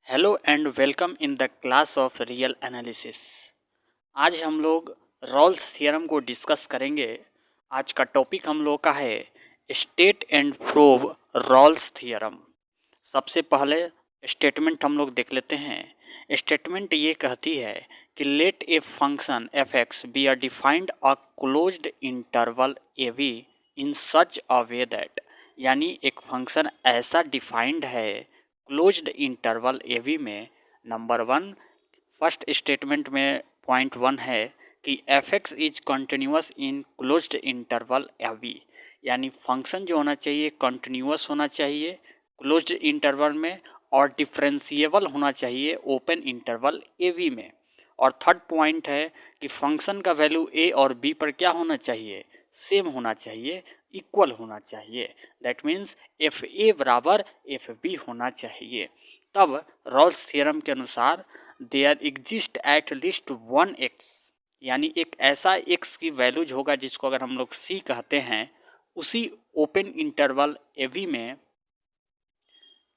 Hello and welcome in the class of real analysis. आज हम लोग रॉल्स थ्योरम को डिस्कस करेंगे। आज का टॉपिक हम लोग का है state and prove Rolle's theorem. सबसे पहले स्टेटमेंट हम लोग देख लेते हैं। स्टेटमेंट ये कहती है कि let a function f x be R defined a closed interval A b in such a way that, यानी एक फंक्शन ऐसा डिफाइंड है क्लोज्ड इंटरवल ए वी में। नंबर वन, फर्स्ट स्टेटमेंट में पॉइंट वन है कि f x is continuous in closed interval A b, यानी function जो होना चाहिए कंटिन्यूअस होना चाहिए क्लोज्ड इंटरवल में और डिफरेंशिएबल होना चाहिए ओपन इंटरवल ए वी में। और थर्ड पॉइंट है कि फंक्शन का वैल्यू ए और बी पर क्या होना चाहिए, सेम होना चाहिए, इक्वल होना चाहिए। दैट मीन्स एफ ए बराबर एफ बी होना चाहिए। तब रॉल्स थ्योरम के अनुसार there exist at least one x, यानी एक ऐसा एक्स की वैल्यूज होगा जिसको अगर हम लोग सी कहते हैं, उसी ओपन इंटरवल ए वी में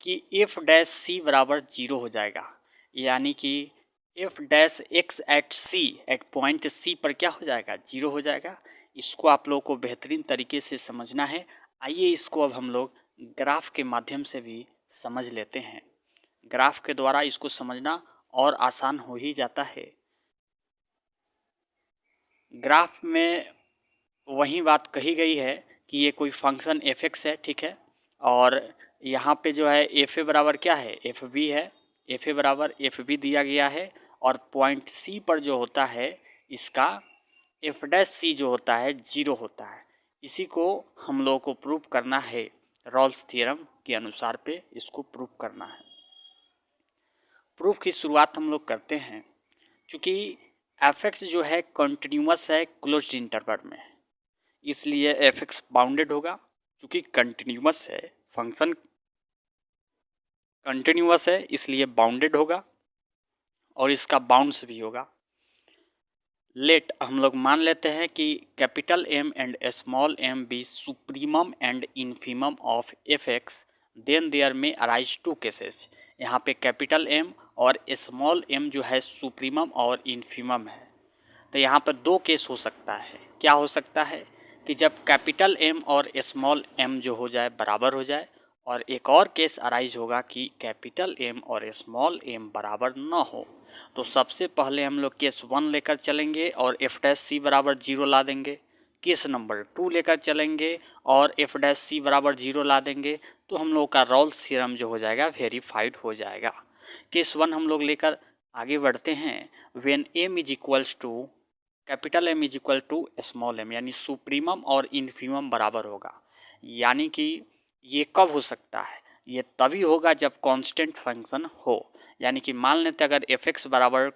कि एफ डैश सी बराबर जीरो हो जाएगा, यानी कि एफ डैश एक्स एट सी एट पॉइंट सी पर क्या हो जाएगा, जीरो हो जाएगा। इसको आप लोगों को बेहतरीन तरीके से समझना है। आइए इसको अब हम लोग ग्राफ के माध्यम से भी समझ लेते हैं। ग्राफ के द्वारा इसको समझना और आसान हो ही जाता है। ग्राफ में वही बात कही गई है कि ये कोई फंक्शन एफ एक्स है, ठीक है, और यहाँ पे जो है एफ ए बराबर क्या है, एफ बी है। एफ ए बराबर एफ बी दिया गया है और पॉइंट सी पर जो होता है इसका एफ डैश सी जो होता है जीरो होता है। इसी को हम लोगों को प्रूव करना है। रॉल्स थ्योरम के अनुसार पे इसको प्रूव करना है। प्रूफ की शुरुआत हम लोग करते हैं। चूँकि एफ एक्स जो है कंटिन्यूअस है क्लोज्ड इंटरवल में, इसलिए एफ एक्स बाउंडेड होगा। चूँकि कंटिन्यूअस है, फंक्शन कंटिन्यूअस है इसलिए बाउंडेड होगा और इसका बाउंड्स भी होगा। लेट हम लोग मान लेते हैं कि capital M and small m be supremum and infimum of F x, then there may arise two cases. यहाँ पे कैपिटल एम और स्मॉल एम जो है सुप्रीमम और इन्फीमम है। तो यहाँ पर दो केस हो सकता है। क्या हो सकता है कि जब कैपिटल एम और स्मॉल एम जो हो जाए बराबर हो जाए, और एक और केस अराइज होगा कि कैपिटल एम और स्मॉल एम बराबर ना हो। तो सबसे पहले हम लोग केस वन लेकर चलेंगे और एफ डैश सी बराबर जीरो ला देंगे। केस नंबर टू लेकर चलेंगे और एफ डैश सी बराबर जीरो ला देंगे। तो हम लोग का रॉल्स थ्योरम जो हो जाएगा वेरीफाइड हो जाएगा। केस वन हम लोग लेकर आगे बढ़ते हैं। When m is equals to capital M is equal to small m, यानी सुप्रीमम और इन्फीमम बराबर होगा। यानी कि ये कब हो सकता है, ये तभी होगा जब कांस्टेंट फंक्शन हो। यानी कि मान लेते अगर एफ एक्स बराबर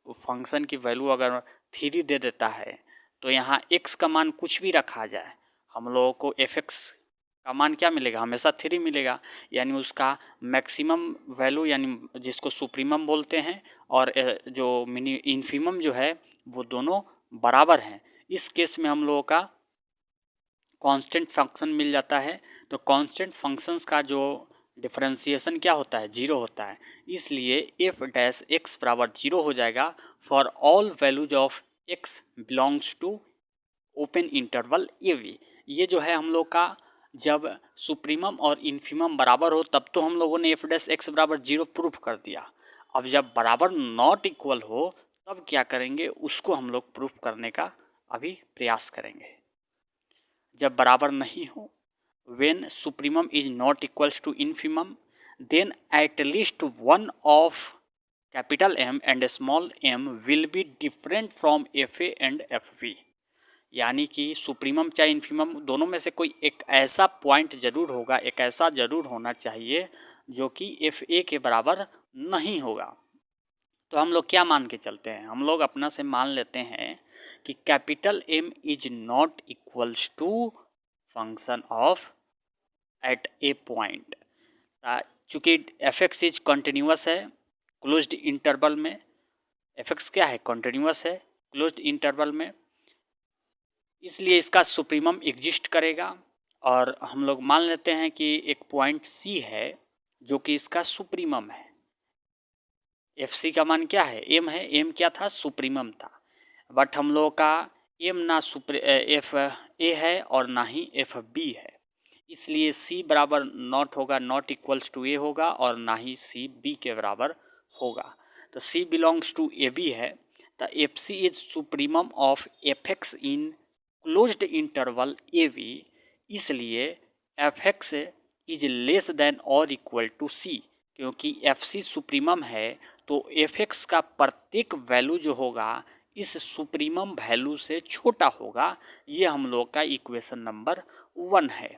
फंक्शन की वैल्यू अगर 3 दे देता है, तो यहाँ एक्स का मान कुछ भी रखा जाए, हम लोगों को एफ एक्स का मान क्या मिलेगा, हमेशा 3 मिलेगा। यानी उसका मैक्सिमम वैल्यू, यानी जिसको सुप्रीमम बोलते हैं, और जो मिनी इन्फीमम जो है वो दोनों बराबर हैं। इस केस में हम लोगों का कांस्टेंट फंक्शन मिल जाता है। तो कांस्टेंट फंक्शंस का जो डिफरेंशिएशन क्या होता है, जीरो होता है। इसलिए एफ डैश एक्स बराबर जीरो हो जाएगा for all values of x belongs to open interval A b. ये जो है हम लोग का जब सुप्रीमम और इन्फीमम बराबर हो तब तो हम लोगों ने एफ डैश एक्स बराबर जीरो प्रूफ कर दिया। अब जब बराबर नॉट इक्वल हो तब क्या करेंगे, उसको हम लोग प्रूफ करने का अभी प्रयास करेंगे। जब बराबर नहीं हो, when supremum is not equals to infimum, then at least one of capital M and small m will be different from FA and FB। यानी कि सुप्रीमम चाहे इन्फीमम दोनों में से कोई एक ऐसा पॉइंट ज़रूर होगा, एक ऐसा ज़रूर होना चाहिए जो कि FA के बराबर नहीं होगा। तो हम लोग क्या मान के चलते हैं, हम लोग अपना से मान लेते हैं कि capital M is not equals to function of at a point. चूँकि एफ एक्स इज कंटिन्यूअस है क्लोज्ड इंटरवल में, एफ एक्स क्या है, कंटिन्यूअस है क्लोज्ड इंटरवल में, इसलिए इसका सुप्रीमम एग्जिस्ट करेगा। और हम लोग मान लेते हैं कि एक पॉइंट सी है जो कि इसका सुप्रीमम है। एफ सी का मान क्या है, एम है, एम क्या था, सुप्रीमम था, बट हम लोगों का एम ना एफ ए है और ना ही एफ बी है, इसलिए सी बराबर नॉट होगा, नॉट इक्वल्स टू ए होगा और ना ही सी बी के बराबर होगा। तो C belongs to A B है, the F C is supremum of F X in closed interval A B, इसलिए F x is less than और इक्वल टू सी, क्योंकि एफ सी सुप्रीमम है तो एफ एक्स का प्रत्येक वैल्यू जो होगा इस सुप्रीमम वैल्यू से छोटा होगा। ये हम लोग का इक्वेशन नंबर 1 है।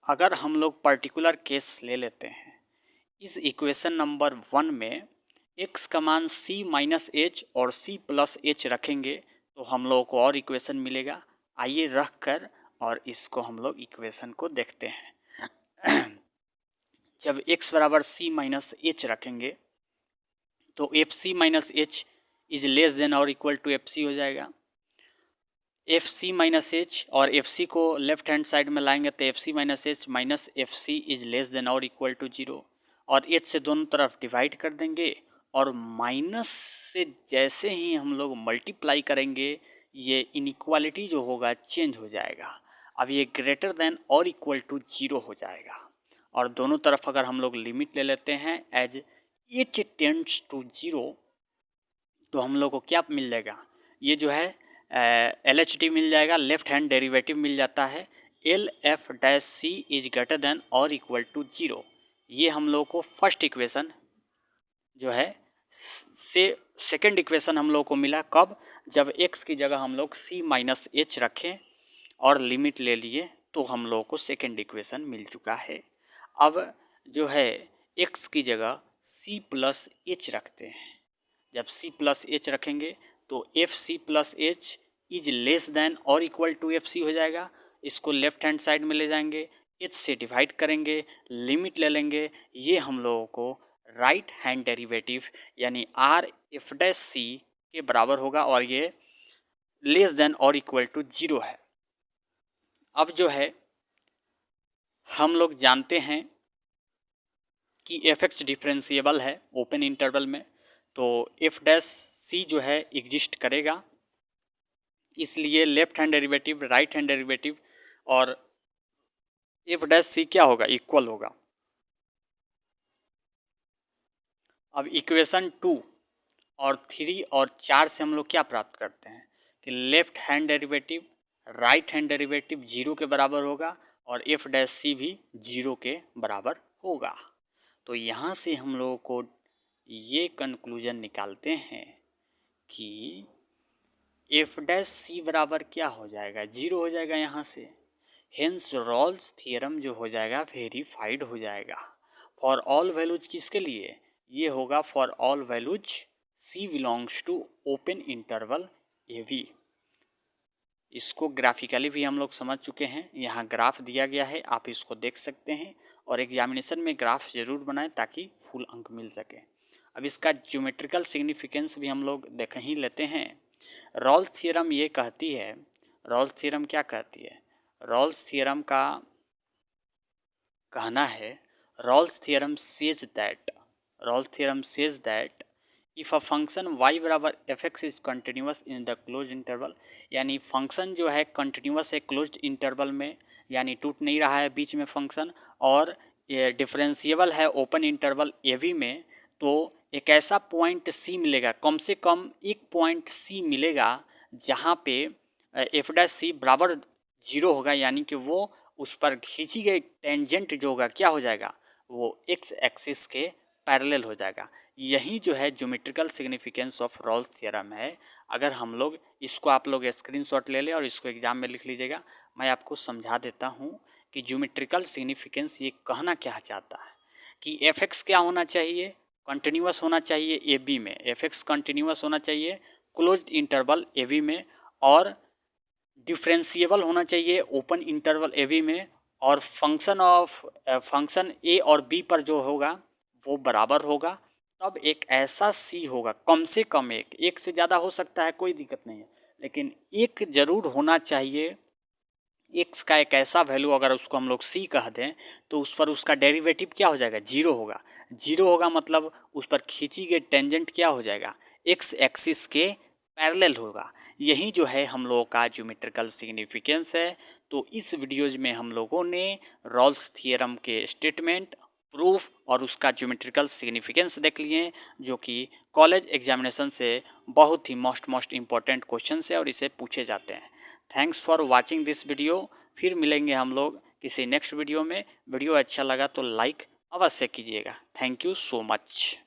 अगर हम लोग पर्टिकुलर केस ले लेते हैं, इस इक्वेशन नंबर 1 में x का मान c माइनस एच और c प्लस एच रखेंगे तो हम लोग को और इक्वेशन मिलेगा। आइए रख कर और इसको हम लोग इक्वेशन को देखते हैं। जब x बराबर c माइनस एच रखेंगे तो F c minus h is less than और इक्वल टू एफ सी हो जाएगा। एफ सी माइनस एच और एफ सी को लेफ्ट हैंड साइड में लाएंगे तो F c minus h minus f C is less than और इक्वल टू 0, और एच से दोनों तरफ डिवाइड कर देंगे और माइनस से जैसे ही हम लोग मल्टीप्लाई करेंगे ये इनइक्वालिटी जो होगा चेंज हो जाएगा। अब ये ग्रेटर देन और इक्वल टू 0 हो जाएगा, और दोनों तरफ अगर हम लोग लिमिट ले लेते हैं एज एच टेंड्स टू 0 तो हम लोग को क्या मिल जाएगा, ये जो है एल एच डी मिल जाएगा, लेफ्ट हैंड डेरिवेटिव मिल जाता है, L F dash C is greater than और इक्वल टू 0। ये हम लोग को फर्स्ट इक्वेशन जो है से सेकेंड इक्वेशन हम लोग को मिला कब, जब x की जगह हम लोग c माइनस एच रखें और लिमिट ले लिए तो हम लोग को सेकेंड इक्वेशन मिल चुका है। अब जो है x की जगह c प्लस एच रखते हैं, जब c प्लस एच रखेंगे तो F C plus H is less than और इक्वल टू एफ सी हो जाएगा। इसको लेफ्ट हैंड साइड में ले जाएंगे, एच से डिवाइड करेंगे, लिमिट ले लेंगे, ये हम लोगों को राइट हैंड डेरिवेटिव यानी आर एफ डैश सी के बराबर होगा और ये लेस देन और इक्वल टू 0 है। अब जो है हम लोग जानते हैं कि एफ एक्स डिफरेंशिएबल है ओपन इंटरवल में, तो एफ डैश सी जो है एग्जिस्ट करेगा, इसलिए left hand derivative right hand derivative और एफ डैश सी क्या होगा, इक्वल होगा। अब इक्वेशन 2 और 3 और 4 से हम लोग क्या प्राप्त करते हैं कि left hand derivative right hand derivative 0 के बराबर होगा और एफ डैश सी भी 0 के बराबर होगा। तो यहाँ से हम लोगों को ये कंक्लूजन निकालते हैं कि एफ डैश सी बराबर क्या हो जाएगा, 0 हो जाएगा यहाँ से। हेंस रॉल्स थियरम जो हो जाएगा वेरीफाइड हो जाएगा फॉर ऑल वैल्यूज। किसके लिए ये होगा, for all values C belongs to open interval A B. इसको ग्राफिकली भी हम लोग समझ चुके हैं, यहाँ ग्राफ दिया गया है, आप इसको देख सकते हैं और एग्जामिनेशन में ग्राफ ज़रूर बनाएं ताकि फुल अंक मिल सके। अब इसका ज्योमेट्रिकल सिग्निफिकेंस भी हम लोग देख ही लेते हैं। रॉल्स थ्योरम ये कहती है, रॉल्स थ्योरम क्या कहती है, रॉल्स थ्योरम का कहना है, Rolle's theorem says that if a function y बराबर F x is continuous in the closed interval, यानी फंक्शन जो है कंटिन्यूस है क्लोज इंटरवल में, यानी टूट नहीं रहा है बीच में फंक्शन, और ये डिफरेंशिएबल है ओपन इंटरवल ए वी में, तो एक ऐसा पॉइंट सी मिलेगा, कम से कम एक पॉइंट सी मिलेगा जहाँ पे एफ डैश सी बराबर 0 होगा, यानी कि वो उस पर खींची गई टेंजेंट जो होगा क्या हो जाएगा, वो एक्स एक्सिस के पैरेलल हो जाएगा। यही जो है geometrical significance of Rolle's theorem है। अगर हम लोग इसको आप लोग स्क्रीनशॉट ले लें और इसको एग्जाम में लिख लीजिएगा, मैं आपको समझा देता हूँ कि ज्योमेट्रिकल सिग्निफिकेंस ये कहना क्या चाहता है कि एफ एक्स क्या होना चाहिए, कंटिन्यूस होना चाहिए ए बी में, एफ एक्स कंटिन्यूस होना चाहिए क्लोज इंटरवल ए बी में, और डिफरेंशिएबल होना चाहिए ओपन इंटरवल ए बी में, और फंक्शन ए और बी पर जो होगा वो बराबर होगा, तब एक ऐसा सी होगा, कम से कम एक से ज़्यादा हो सकता है कोई दिक्कत नहीं है, लेकिन एक ज़रूर होना चाहिए एक्स का एक ऐसा वैल्यू अगर उसको हम लोग सी कह दें तो उस पर उसका डेरिवेटिव क्या हो जाएगा, जीरो होगा। जीरो होगा मतलब उस पर खींची गई टेंजेंट क्या हो जाएगा, एक्स एक्सिस के पैरेलल होगा। यही जो है हम लोगों का ज्योमेट्रिकल सिग्निफिकेंस है। तो इस वीडियोज में हम लोगों ने रॉल्स थियरम के स्टेटमेंट, प्रूफ और उसका ज्योमेट्रिकल सिग्निफिकेंस देख लिए, जो कि कॉलेज एग्जामिनेशन से बहुत ही मोस्ट इम्पॉर्टेंट क्वेश्चन है और इसे पूछे जाते हैं। Thanks for watching this video. फिर मिलेंगे हम लोग किसी नेक्स्ट वीडियो में। वीडियो अच्छा लगा तो लाइक अवश्य कीजिएगा। Thank you so much.